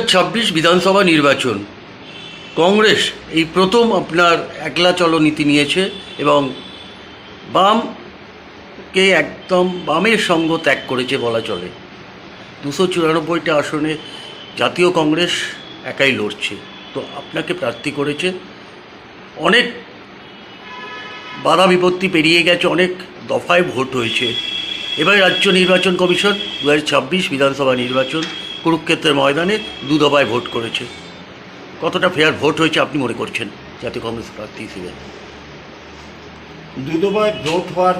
2026 বিধানসভা নির্বাচন, কংগ্রেস এই প্রথম আপনার একলা চলো নীতি নিয়েছে এবং বামকে একদম বামের সঙ্গ ত্যাগ করেছে বলা চলে। 294টা আসনে জাতীয় কংগ্রেস একাই লড়ছে, তো আপনাকে প্রার্থী করেছে। অনেক বাধা বিপত্তি পেরিয়ে গেছে, অনেক দফায় ভোট হয়েছে। এবার রাজ্য নির্বাচন কমিশন 2026 বিধানসভা নির্বাচন কুরুক্ষেত্রের ময়দানে 2 দফায় ভোট করেছে। কতটা ফেয়ার ভোট হয়েছে আপনি মনে করছেন জাতীয় কংগ্রেস প্রার্থী হিসেবে? 2 দফায় ভোট হওয়ার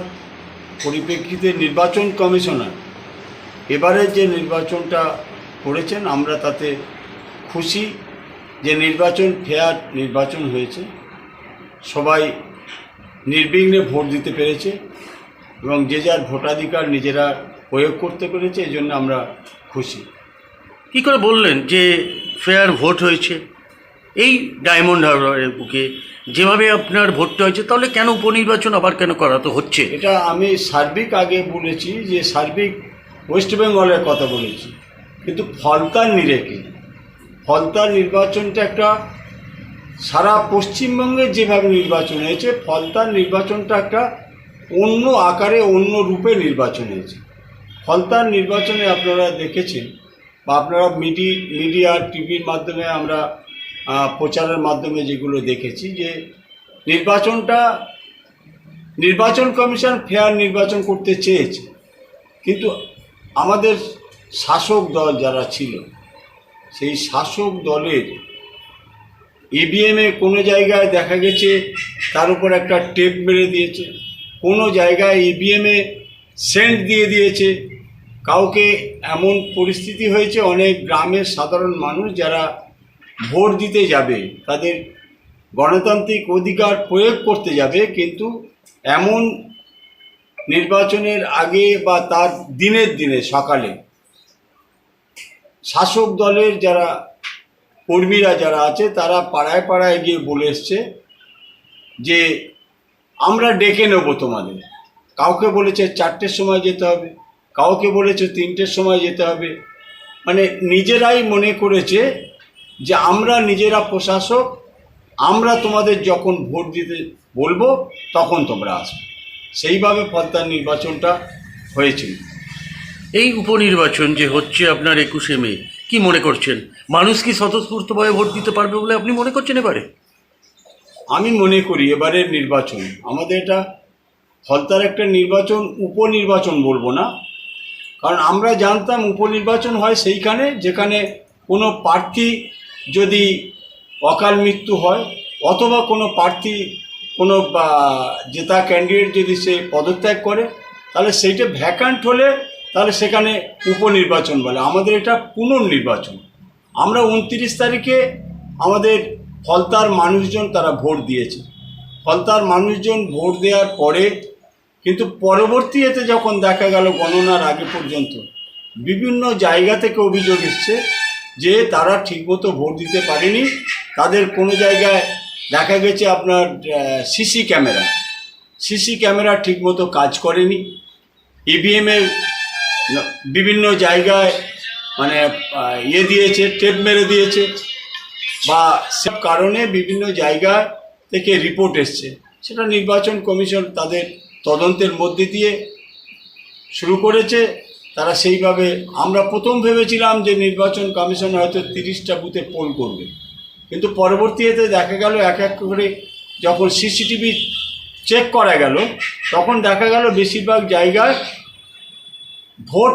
পরিপ্রেক্ষিতে নির্বাচন কমিশনার এবারে যে নির্বাচনটা করেছেন আমরা তাতে খুশি যে নির্বাচন ফেয়ার নির্বাচন হয়েছে, সবাই নির্বিঘ্নে ভোট দিতে পেরেছে এবং যে যার ভোটাধিকার নিজেরা প্রয়োগ করতে পেরেছে, এই জন্য আমরা খুশি। কী করে বললেন যে ফেয়ার ভোট হয়েছে? এই ডায়মন্ড হারবারের বুকে যেভাবে আপনার ভোটটা হয়েছে, তাহলে কেন উপনির্বাচন আবার কেন করা তো হচ্ছে? এটা আমি সার্বিক আগে বলেছি যে সার্বিক ওয়েস্ট বেঙ্গলের কথা বলেছি, কিন্তু ফলতার নিরেখে ফলতার নির্বাচনটা একটা সারা পশ্চিমবঙ্গে যেভাবে নির্বাচন হয়েছে, ফলতার নির্বাচনটা একটা অন্য আকারে অন্য রূপে নির্বাচন হয়েছে। ফলতার নির্বাচনে আপনারা দেখেছেন বা আপনারা মিডিয়া টিভির মাধ্যমে আমরা প্রচারের মাধ্যমে যেগুলো দেখেছি যে নির্বাচন কমিশন ফেয়ার নির্বাচন করতে চেয়েছে, কিন্তু আমাদের শাসক দল যারা ছিল সেই শাসক দলের ইভিএমে কোনো জায়গায় দেখা গেছে তার উপর একটা টেপ মেরে দিয়েছে, কোনো জায়গায় ইভিএমে সেন্ট দিয়ে দিয়েছে। কাউকে এমন পরিস্থিতি হয়েছে, অনেক গ্রামের সাধারণ মানুষ যারা ভোট দিতে যাবে, তাদের গণতান্ত্রিক অধিকার প্রয়োগ করতে যাবে, কিন্তু এমন নির্বাচনের আগে বা তার দিনে সকালে শাসক দলের যারা কর্মীরা যারা আছে তারা পাড়ায় পাড়ায় গিয়ে বলে এসছে যে আমরা ডেকে নেব তোমাদের। কাউকে বলেছে 4টের সময় যেতে হবে, কাউকে বলেছে 3টের সময় যেতে হবে। মানে নিজেরাই মনে করেছে যে আমরা নিজেরা প্রশাসক, আমরা তোমাদের যখন ভোট দিতে বলবো তখন তোমরা আসবে। সেইভাবে ফলতার নির্বাচনটা হয়েছিল। এই উপনির্বাচন যে হচ্ছে আপনার 21শে মে, কি মনে করছেন? মানুষ কি স্বতঃস্ফূর্তভাবে ভোট দিতে পারবে বলে আপনি মনে করছেন এবারে? আমি মনে করি এবারের নির্বাচন আমাদের এটা ফলতার একটা নির্বাচন, উপনির্বাচন বলবো না, কারণ আমরা জানতাম উপনির্বাচন হয় সেইখানে যেখানে কোনো প্রার্থী যদি অকাল মৃত্যু হয় অথবা কোনো প্রার্থী কোনো জেতা ক্যান্ডিডেট যদি সে পদত্যাগ করে, তাহলে সেইটা ভ্যাকান্ট হলে তাহলে সেখানে উপনির্বাচন বলে। আমাদের এটা পুনর্নির্বাচন। আমরা 29 তারিখে আমাদের ফলতার মানুষজন তারা ভোট দিয়েছে। ফলতার মানুষজন ভোট দেওয়ার পরে কিন্তু পরবর্তী এতে যখন দেখা গেল গণনার আগে পর্যন্ত বিভিন্ন জায়গা থেকে অভিযোগ এসছে যে তারা ঠিকমতো ভোট দিতে পারেনি। তাদের কোনো জায়গায় দেখা গেছে আপনার সিসি ক্যামেরা ঠিকমতো কাজ করেনি, ইভিএমের বিভিন্ন জায়গায় মানে দিয়েছে, টেপ মেরে দিয়েছে, বা সব কারণে বিভিন্ন জায়গা থেকে রিপোর্ট এসছে। সেটা নির্বাচন কমিশন তাদের তদন্তের মধ্যে দিয়ে শুরু করেছে। তারা সেইভাবে, আমরা প্রথম ভেবেছিলাম যে নির্বাচন কমিশন হয়তো 30টা বুথে পোল করবে, কিন্তু পরবর্তীতে দেখা গেল এক এক করে যখন সিসিটিভি চেক করা গেল তখন দেখা গেল বেশিরভাগ জায়গায় ভোট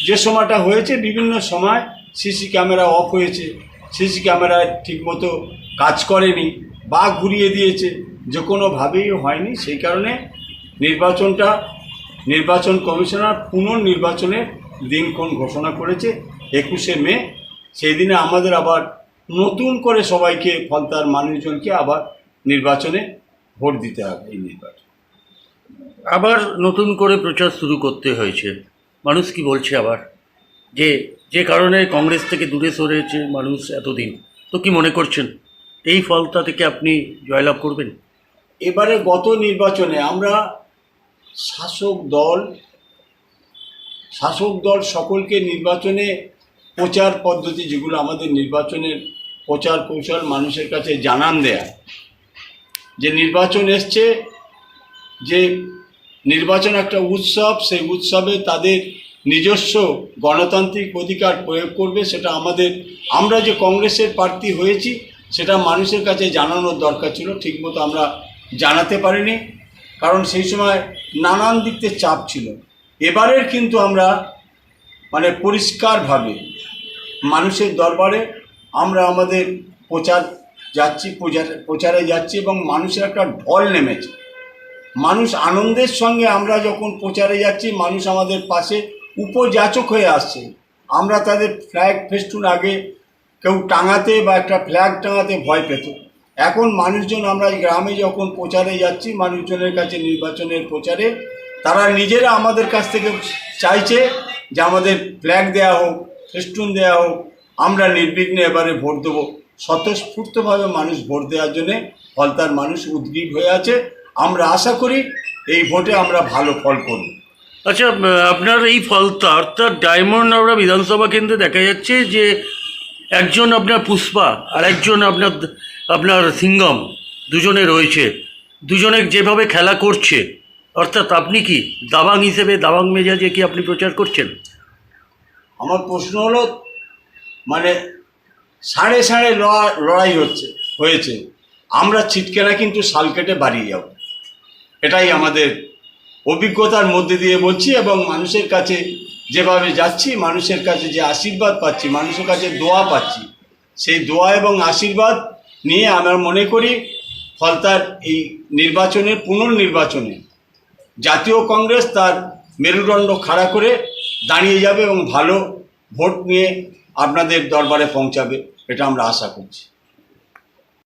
যে সময়টা হয়েছে বিভিন্ন সময় সিসি ক্যামেরা অফ হয়েছে, সিসি ক্যামেরা ঠিকমতো কাজ করেনি বা ঘুরিয়ে দিয়েছে, যে কোনোভাবেই হয়নি। সেই কারণে নির্বাচন কমিশনার পুনর্নির্বাচনের দিনক্ষণ ঘোষণা করেছে 21শে মে। সেই দিনে আমাদের আবার নতুন করে সবাইকে ফলতার মানুষজনকে আবার নির্বাচনে ভোট দিতে হবে। এই নির্বাচন আবার নতুন করে প্রচার শুরু করতে হয়েছে। মানুষ কি বলছে আবার যে কারণে কংগ্রেস থেকে দূরে সরেছে মানুষ এতদিন, তো কি মনে করছেন এই ফলতা থেকে আপনি জয়লাভ করবেন? এবারে গত নির্বাচনে আমরা শাসক দল সকলকে নির্বাচনে প্রচার পদ্ধতি, যেগুলো আমাদের নির্বাচনের প্রচার কৌশল, মানুষের কাছে জানান দেয়া যে নির্বাচন এসছে, যে নির্বাচন একটা উৎসব, সেই উৎসবে তাদের নিজস্ব গণতান্ত্রিক অধিকার প্রয়োগ করবে। সেটা আমরা যে কংগ্রেসের প্রার্থী হয়েছি সেটা মানুষের কাছে জানানোর দরকার ছিল, ঠিকমতো আমরা জানাতে পারিনি, কারণ সেই সময় নানান দিক থেকে চাপ ছিল। এবারের কিন্তু আমরা পরিষ্কারভাবে মানুষের দরবারে আমরা আমাদের প্রচারে যাচ্ছি এবং মানুষের একটা ঢল নেমেছে। মানুষ আনন্দের সঙ্গে, আমরা যখন প্রচারে যাচ্ছি, মানুষ আমাদের পাশে উপযাচক হয়ে আসছে। আমরা তাদের ফ্ল্যাগ ফেস্টুন আগে কেউ টাঙাতে বা একটা ফ্ল্যাগ টাঙাতে ভয় পেত, এখন মানুষজন, আমরা গ্রামে যখন প্রচারে যাচ্ছি মানুষজনের কাছে নির্বাচনের প্রচারে, তারা নিজেরা আমাদের কাছ থেকে চাইছে যে আমাদের ফ্ল্যাগ দেওয়া হোক, ফেস্টুন দেওয়া হোক, আমরা নির্বিঘ্নে এবারে ভোট দেবো। স্বতঃস্ফূর্তভাবে মানুষ ভোট দেওয়ার জন্যে ফলতার মানুষ উদ্গ্রীব হয়ে আছে। আমরা আশা করি এই ভোটে আমরা ভালো ফল করব। আচ্ছা, আপনার এই ফলতা অর্থাৎ ডায়মন্ড হাওড়া বিধানসভা কেন্দ্রে দেখা যাচ্ছে যে একজন আপনার পুষ্পা আর একজন আপনার সিঙ্গম, দুজনে রয়েছে, দুজনে যেভাবে খেলা করছে, অর্থাৎ আপনি কি দাবাং হিসেবে, দাবাং মেজাজে কি আপনি প্রচার করছেন? আমার প্রশ্ন হলো, সাড়ে সাড়ে লড়াই হয়েছে, আমরা ছিটকে না কিন্তু শাল কেটে বাড়িয়ে যাব, এটাই আমাদের অভিজ্ঞতার মধ্যে দিয়ে বলছি। এবং মানুষের কাছে যেভাবে যাচ্ছি, মানুষের কাছে যে আশীর্বাদ পাচ্ছি, মানুষের কাছে দোয়া পাচ্ছি, সেই দোয়া এবং আশীর্বাদ নিয়ে আমরা মনে করি ফলতার এই পুনর্নির্বাচনে জাতীয় কংগ্রেস তার মেরুদণ্ড খাড়া করে দাঁড়িয়ে যাবে এবং ভালো ভোট নিয়ে আপনাদের দরবারে পৌঁছাবে, এটা আমরা আশা করছি।